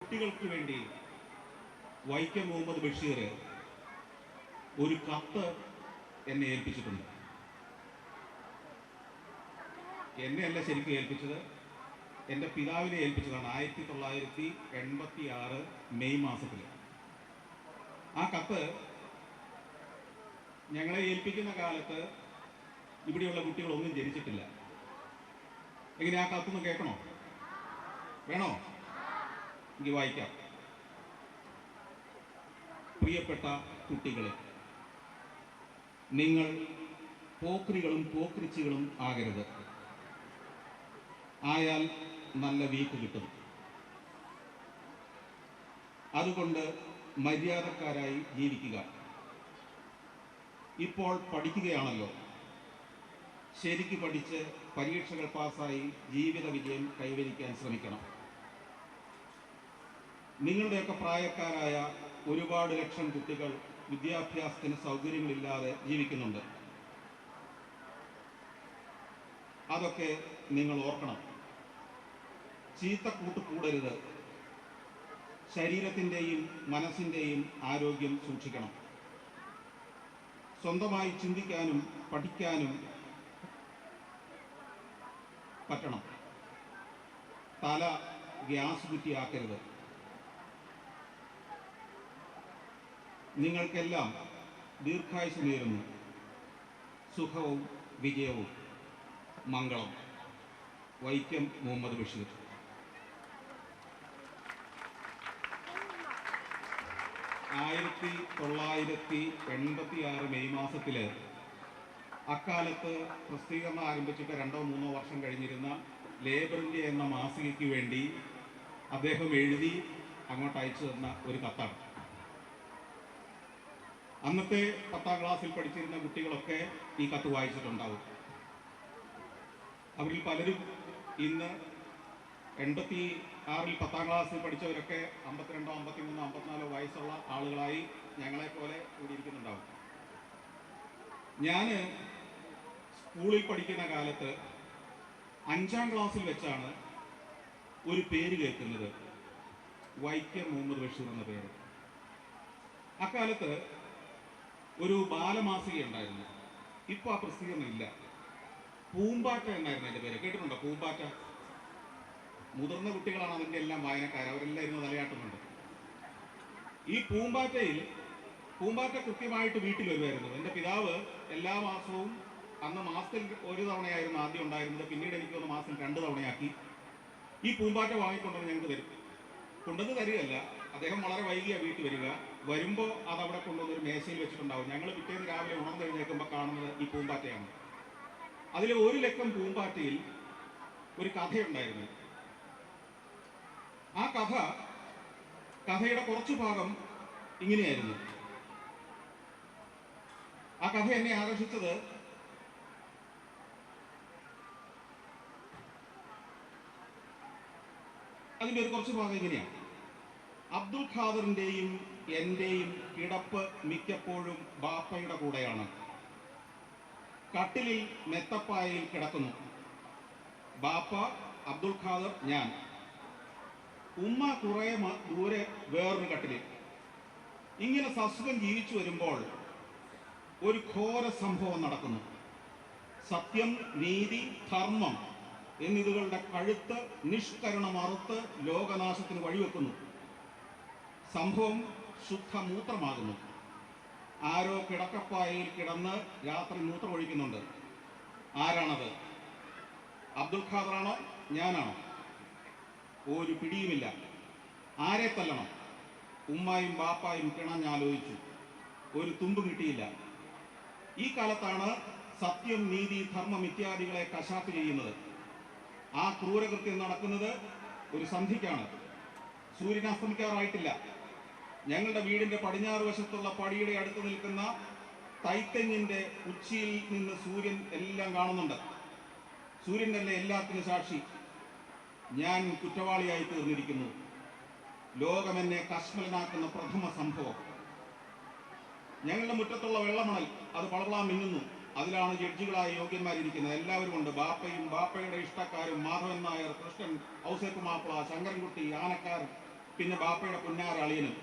കുട്ടികൾക്ക് വേണ്ടി വൈക്കം മുഹമ്മദ് ബഷീർ ഒരു കത്ത് എന്നെ ഏൽപ്പിച്ചിട്ടുണ്ട്. എന്നെയല്ല ശരിക്കും ഏൽപ്പിച്ചത്, എൻ്റെ പിതാവിനെ ഏൽപ്പിച്ചതാണ് 1986 മെയ് മാസത്തിൽ. ആ കത്ത് ഞങ്ങളെ ഏൽപ്പിക്കുന്ന കാലത്ത് ഇവിടെയുള്ള കുട്ടികളൊന്നും ജനിച്ചിട്ടില്ല. എങ്ങനെ ആ കത്തൊന്ന് കേൾക്കണോ? വേണോ? എനിക്ക് വായിക്കാം. പ്രിയപ്പെട്ട കുട്ടികളെ, നിങ്ങൾ പോക്രികളും പോക്രിച്ചികളും ആകരുത്. ആയാൽ നല്ല വീക്ക് കിട്ടും. അതുകൊണ്ട് മര്യാദക്കാരായി ജീവിക്കുക. ഇപ്പോൾ പഠിക്കുകയാണല്ലോ, ശരിക്ക് പഠിച്ച് പരീക്ഷകൾ പാസ്സായി ജീവിത വിജയം കൈവരിക്കാൻ ശ്രമിക്കണം. നിങ്ങളുടെയൊക്കെ പ്രായക്കാരായ ഒരുപാട് ലക്ഷം കുട്ടികൾ വിദ്യാഭ്യാസത്തിന് സൗകര്യങ്ങളില്ലാതെ ജീവിക്കുന്നുണ്ട്. അതൊക്കെ നിങ്ങൾ ഓർക്കണം. ചീത്തക്കൂട്ട് കൂടരുത്. ശരീരത്തിൻ്റെയും മനസ്സിൻ്റെയും ആരോഗ്യം സൂക്ഷിക്കണം. സ്വന്തമായി ചിന്തിക്കാനും പഠിക്കാനും പറ്റണം. തല ഗ്യാസ് കുറ്റിയാക്കരുത്. നിങ്ങൾക്കെല്ലാം ദീർഘായുസ് നേരുന്നു. സുഖവും വിജയവും. മംഗളം. വൈക്കം മുഹമ്മദ് ബഷീർ. ആയിരത്തി 1986 മെയ് മാസത്തിൽ അക്കാലത്ത് പ്രസിദ്ധീകരണം ആരംഭിച്ചിട്ട് 2-3 വർഷം കഴിഞ്ഞിരുന്ന ലേബർ ഇന്ത്യ എന്ന മാസികയ്ക്ക് വേണ്ടി അദ്ദേഹം എഴുതി അങ്ങോട്ട് അയച്ചു തന്ന ഒരു കത്താണ്. അന്നത്തെ 10ാം ക്ലാസ്സിൽ പഠിച്ചിരുന്ന കുട്ടികളൊക്കെ ഈ കത്ത് വായിച്ചിട്ടുണ്ടാവും. അവരിൽ പലരും ഇന്ന് 86-ൽ 10ാം ക്ലാസ്സിൽ പഠിച്ചവരൊക്കെ 52, 53, 54 വയസ്സുള്ള ആളുകളായി ഞങ്ങളെപ്പോലെ കൂടി ഇരിക്കുന്നുണ്ടാവും. ഞാൻ സ്കൂളിൽ പഠിക്കുന്ന കാലത്ത് 5ാം ക്ലാസ്സിൽ വെച്ചാണ് ഒരു പേര് കേൾക്കുന്നത്, വൈക്കം മുഹമ്മദ് ബഷീർ എന്ന പേര്. അക്കാലത്ത് ഒരു ബാലമാസിക ഉണ്ടായിരുന്നു. ഇപ്പോൾ ആ പ്രസിദ്ധീകരണം ഇല്ല. പൂമ്പാറ്റ എന്നായിരുന്നു എൻ്റെ പേര്. കേട്ടിട്ടുണ്ടോ പൂമ്പാറ്റ? മുതിർന്ന കുട്ടികളാണ് അതിൻ്റെ എല്ലാം വായനക്കാർ. അവരെല്ലാം ഇരുന്ന് തലയാട്ടുന്നുണ്ട്. ഈ പൂമ്പാറ്റ കൃത്യമായിട്ട് വീട്ടിൽ വരുമായിരുന്നു. എൻ്റെ പിതാവ് എല്ലാ മാസവും, അന്ന് മാസത്തിൽ ഒരു തവണയായിരുന്നു ആദ്യം ഉണ്ടായിരുന്നത്, പിന്നീട് എനിക്ക് ഒന്ന് മാസത്തിൽ 2 തവണയാക്കി ഈ പൂമ്പാറ്റ വാങ്ങിക്കൊണ്ടുവന്ന് ഞങ്ങൾക്ക് തരും. കൊണ്ടുവന്ന് തരികയല്ല, അദ്ദേഹം വളരെ വൈകിയാണ് വീട്ടിൽ വരിക. വരുമ്പോൾ അതവിടെ കൊണ്ടുവന്നൊരു മേശയിൽ വെച്ചിട്ടുണ്ടാവും. ഞങ്ങൾ പിറ്റേന്ന് രാവിലെ ഉണർന്നെഴുന്നേൽക്കുമ്പോൾ കാണുന്നത് ഈ പൂമ്പാറ്റയാണ്. അതിൽ ഒരു ലക്കം പൂമ്പാറ്റയിൽ ഒരു കഥയുണ്ടായിരുന്നു. ആ കഥയുടെ കുറച്ചു ഭാഗം ഇങ്ങനെയായിരുന്നു. ആ കഥ എന്നെ ആകർഷിച്ചത് അതിൻ്റെ ഒരു കുറച്ചു ഭാഗം ഇങ്ങനെയാണ്. അബ്ദുൽ ഖാദറിൻ്റെയും എൻ്റെയും കിടപ്പ് മിക്കപ്പോഴും ബാപ്പയുടെ കൂടെയാണ്. കട്ടിലിൽ മെത്തപ്പായയിൽ കിടക്കുന്നു. ബാപ്പ, അബ്ദുൽ ഖാദർ, ഞാൻ. ഉമ്മ കുറേ ദൂരെ വേറൊരു കട്ടിലിൽ. ഇങ്ങനെ സസുഖം ജീവിച്ചു വരുമ്പോൾ ഒരു ഘോര സംഭവം നടക്കുന്നു. സത്യം, നീതി, ധർമ്മം എന്നിവകളുടെ കഴുത്ത് നിഷ്കരണം അറുത്ത് ലോകനാശത്തിന് വഴിവെക്കുന്നു. സംഭവം ശുദ്ധമൂത്രമാകുന്നു. ആരോ കിടക്കപ്പായയിൽ കിടന്ന് രാത്രി മൂത്രമൊഴിക്കുന്നുണ്ട്. ആരാണത്? അബ്ദുൽ ഖാദറാണോ ഞാനാണോ? ഒരു പിടിയുമില്ല. ആരെ തല്ലണം? ഉമ്മായും ബാപ്പായും കിണഞ്ഞാലോചിച്ചു. ഒരു തുമ്പും കിട്ടിയില്ല. ഈ കാലത്താണ് സത്യം, നീതി, ധർമ്മം ഇത്യാദികളെ കശാപ്പ് ചെയ്യുന്നത്. ആ ക്രൂരകൃത്യം നടക്കുന്നത് ഒരു സന്ധ്യയ്ക്കാണ്. സൂര്യൻ അസ്തമിക്കാറായിട്ടില്ല. ഞങ്ങളുടെ വീടിൻ്റെ പടിഞ്ഞാറ് വശത്തുള്ള പടിയുടെ അടുത്ത് നിൽക്കുന്ന തൈത്തെങ്ങിൻ്റെ ഉച്ചിയിൽ നിന്ന് സൂര്യൻ എല്ലാം കാണുന്നുണ്ട്. സൂര്യൻ തന്നെ എല്ലാത്തിനും സാക്ഷി. ഞാൻ കുറ്റവാളിയായി തീർന്നിരിക്കുന്നു. ലോകമെന്നെ കശ്മലനാക്കുന്ന പ്രഥമ സംഭവം. ഞങ്ങളുടെ മുറ്റത്തുള്ള വെള്ളമണൽ അത് പളവളാ മിന്നുന്നു. അതിലാണ് ജഡ്ജികളായ യോഗ്യന്മാരിയ്ക്കുന്നത്. എല്ലാവരും ഉണ്ട്. ബാപ്പയും ബാപ്പയുടെ ഇഷ്ടക്കാരും, മാധവൻ നായർ, കൃഷ്ണൻ, ഔസേപ്പ് മാപ്പിള, ശങ്കരൻകുട്ടി, ആനക്കാരൻ, പിന്നെ ബാപ്പയുടെ പുന്നാരളിയനും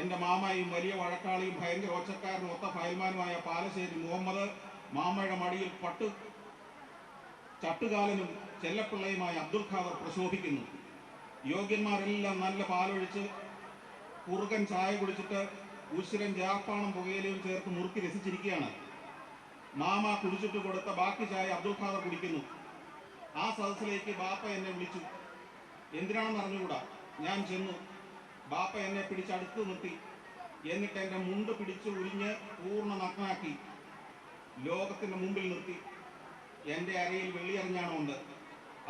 എൻ്റെ മാമയും വലിയ വഴക്കാളിയും ഭയങ്കര ഒച്ചക്കാരനും ഒത്ത ഫയൽമാനുമായ പാലശ്ശേരി മുഹമ്മദ്, മാമയുടെ മടിയിൽ ചട്ടുകാലനും ചെല്ലപ്പിള്ളയുമായ അബ്ദുൽ ഖാദർ പ്രശോഭിക്കുന്നു. യോഗ്യന്മാരെല്ലാം നല്ല പാലൊഴിച്ച് കുറുകൻ ചായ കുടിച്ചിട്ട് ഉശിരൻ ജാപ്പാണം പുകയിലയും ചേർത്ത് മുറുക്കി രസിച്ചിരിക്കുകയാണ്. മാമ കുടിച്ചിട്ട് കൊടുത്ത ബാക്കി ചായ അബ്ദുൽ ഖാദർ കുടിക്കുന്നു. ആ സദസ്സിലേക്ക് ബാപ്പ എന്നെ വിളിച്ചു. എന്തിനാണെന്ന് അറിഞ്ഞുകൂടാ. ഞാൻ ചെന്നു. ബാപ്പ എന്നെ പിടിച്ചടുത്ത് നിർത്തി. എന്നിട്ട് എൻ്റെ മുണ്ട് പിടിച്ച് ഉരിഞ്ഞ് പൂർണ്ണ നഗ്നാക്കി ലോകത്തിൻ്റെ മുമ്പിൽ നിർത്തി. എൻ്റെ അരയിൽ വെള്ളിയറിഞ്ഞാണമുണ്ട്.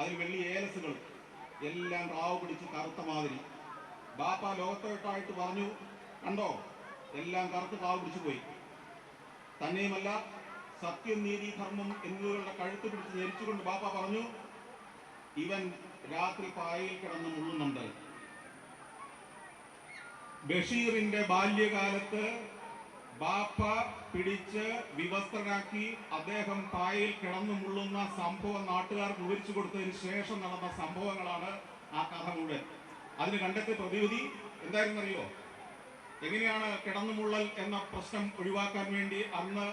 അതിൽ വെള്ളി ഏലസുകൾ എല്ലാം റാവ് പിടിച്ച് കറുത്ത മാതിരി. ബാപ്പ ലോകത്തോട്ടായിട്ട് പറഞ്ഞു, കണ്ടോ, എല്ലാം കറുത്ത് റാവ് പിടിച്ചു പോയി. തന്നെയുമല്ല, സത്യം, നീതി, ധർമ്മം എന്നിവകളുടെ കഴുത്ത് പിടിച്ച് ഞെരിച്ചുകൊണ്ട് ബാപ്പ പറഞ്ഞു, ഇവൻ രാത്രി പായയിൽ കിടന്ന് മുള്ളുന്നുണ്ട്. ബഷീറിന്റെ ബാല്യകാലത്ത് ബാപ്പ പിടിച്ച് വിവസ്ത്രനാക്കി അദ്ദേഹം പായയിൽ കിടന്നു മുള്ളുന്ന സംഭവം നാട്ടുകാർക്ക് വിവരിച്ചു കൊടുത്തതിന് ശേഷം നടന്ന സംഭവങ്ങളാണ് ആ കഥ മുഴുവൻ. അതിന് കണ്ടെത്തിയ പ്രതിവിധി എന്തായിരുന്നറിയോ? എങ്ങനെയാണ് കിടന്നുമുള്ളൽ എന്ന പ്രശ്നം ഒഴിവാക്കാൻ വേണ്ടി അന്ന്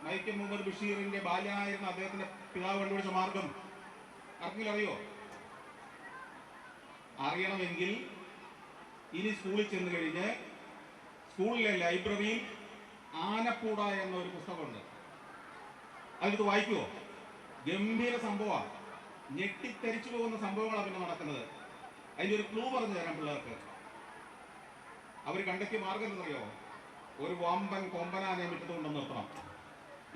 വൈക്കം മുഹമ്മദ് ബഷീറിന്റെ ബാല്യനായിരുന്ന അദ്ദേഹത്തിന്റെ പിതാവ് കണ്ടുപിടിച്ച മാർഗം ആർക്കെങ്കിലും അറിയോ? അറിയണമെങ്കിൽ ഇനി സ്കൂളിൽ ചെന്ന് കഴിഞ്ഞ് സ്കൂളിലെ ലൈബ്രറിയിൽ ആനപ്പൂട എന്ന ഒരു പുസ്തകമുണ്ട്. അതെടുത്ത് വായിക്കുവോ? ഗംഭീര സംഭവമാണ്. ഞെട്ടിത്തരിച്ചു പോകുന്ന സംഭവങ്ങളാണ് പിന്നെ നടക്കുന്നത്. അതിൻ്റെ ഒരു ക്ലൂ പറഞ്ഞു തരാം പിള്ളേർക്ക്. അവർ കണ്ടെത്തിയ മാർഗം എന്നറിയോ? ഒരു വമ്പൻ കൊമ്പനാനയെ വിട്ടുകൊണ്ട് നിർത്തണം.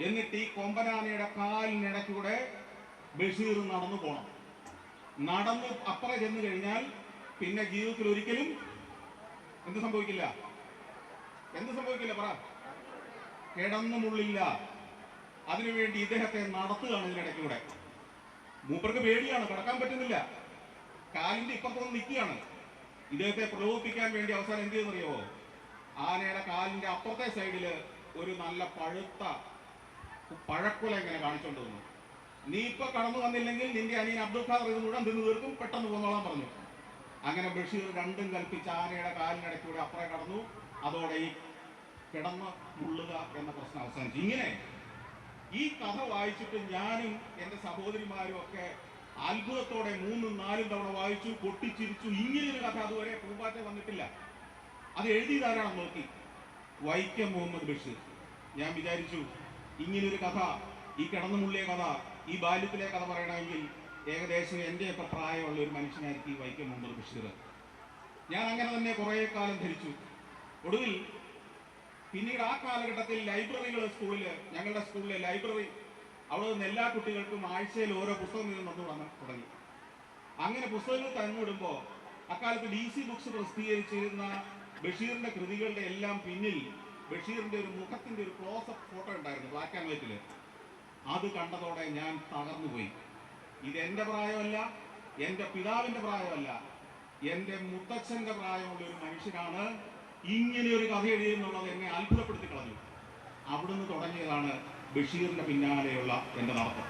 എന്നിട്ട് ഈ കൊമ്പനാനയുടെ കാലിനിടയ്ക്കൂടെ ബഷീർ നടന്നു പോകണം. നടന്ന് അപ്പുറം ചെന്ന് കഴിഞ്ഞാൽ പിന്നെ ജീവിതത്തിൽ ഒരിക്കലും എന്ത് സംഭവിക്കില്ല? പറ. കിടന്നു മുള്ളില്ല. അതിനുവേണ്ടി ഇദ്ദേഹത്തെ നടത്തുകയാണ് ഇതിനിടയ്ക്കൂടെ. മൂപ്പർക്ക് പേടിയാണ്, കിടക്കാൻ പറ്റുന്നില്ല. കാലിന്റെ ഇപ്പുറത്തൊന്ന് നിൽക്കുകയാണ്. ഇദ്ദേഹത്തെ പ്രലോഭിപ്പിക്കാൻ വേണ്ടി അവസാനം എന്ത് ചെയ്യുന്നറിയോ? ആനയുടെ കാലിന്റെ അപ്പുറത്തെ സൈഡില് ഒരു നല്ല പഴുത്ത പഴക്കുല ഇങ്ങനെ കാണിച്ചോണ്ട് വന്നു. നീ ഇപ്പൊ കടന്നു വന്നില്ലെങ്കിൽ നിന്റെ അനിയൻ അബ്ദുൽ ഖാദർ ഇത് മുഴുവൻ തിന്നു തീർക്കും, പെട്ടെന്ന് പോന്നോളാൻ പറഞ്ഞു. അങ്ങനെ ബഷീർ രണ്ടും കൽപ്പിച്ച് ആനയുടെ കാലിനിടയ്ക്കൂടെ അപ്പുറം കടന്നു. അതോടെ ഈ കിടന്ന് മുള്ളുക എന്ന പ്രശ്നം അവസാനിച്ചു. ഇങ്ങനെ ഈ കഥ വായിച്ചിട്ട് ഞാനും എൻ്റെ സഹോദരിമാരും ഒക്കെ അത്ഭുതത്തോടെ 3-4 തവണ വായിച്ചു, പൊട്ടിച്ചിരിച്ചു. ഇങ്ങനെയൊരു കഥ അതുവരെ പൂമ്പാറ്റ വന്നിട്ടില്ല. അത് എഴുതിയതാരാണെന്ന് നോക്കി, വൈക്കം മുഹമ്മദ് ബഷീർ. ഞാൻ വിചാരിച്ചു, ഇങ്ങനൊരു കഥ, ഈ കിടന്നുമുള്ളിയ കഥ, ഈ ബാല്യത്തിലെ കഥ പറയണമെങ്കിൽ ഏകദേശം എൻ്റെയൊക്കെ പ്രായമുള്ള ഒരു മനുഷ്യനായിരിക്കും ഈ വൈക്കം മുഹമ്മദ് ബഷീർ. ഞാൻ അങ്ങനെ തന്നെ കുറേ കാലം ധരിച്ചു. ഒടുവിൽ പിന്നീട് ആ കാലഘട്ടത്തിൽ ലൈബ്രറികൾ ഞങ്ങളുടെ സ്കൂളിലെ ലൈബ്രറി, അവിടെ നിന്ന് എല്ലാ കുട്ടികൾക്കും ആഴ്ചയിൽ ഓരോ പുസ്തകം തന്നു തുടങ്ങി. അങ്ങനെ പുസ്തകങ്ങൾ തന്നുവിടുമ്പോൾ അക്കാലത്ത് DC ബുക്സ് പ്രസിദ്ധീകരിച്ചിരുന്ന ബഷീറിന്റെ കൃതികളുടെ എല്ലാം പിന്നിൽ ബഷീറിന്റെ ഒരു മുഖത്തിന്റെ ഒരു ക്ലോസപ്പ് ഫോട്ടോ ഉണ്ടായിരുന്നു, ബ്ലാക്ക് ആൻഡ് വൈറ്റില്. അത് കണ്ടതോടെ ഞാൻ തകർന്നുപോയി. ഇതെന്റെ പ്രായമല്ല, എൻ്റെ പിതാവിന്റെ പ്രായമല്ല, എൻ്റെ മുത്തച്ഛന്റെ പ്രായമുള്ള ഒരു മനുഷ്യനാണ് ഇങ്ങനെയൊരു കഥ എഴുതിയെന്നുള്ളത് എന്നെ അത്ഭുതപ്പെടുത്തി കളഞ്ഞു. അവിടുന്ന് തുടങ്ങിയതാണ് ബഷീറിന്റെ പിന്നാലെയുള്ള എൻ്റെ നടത്തം.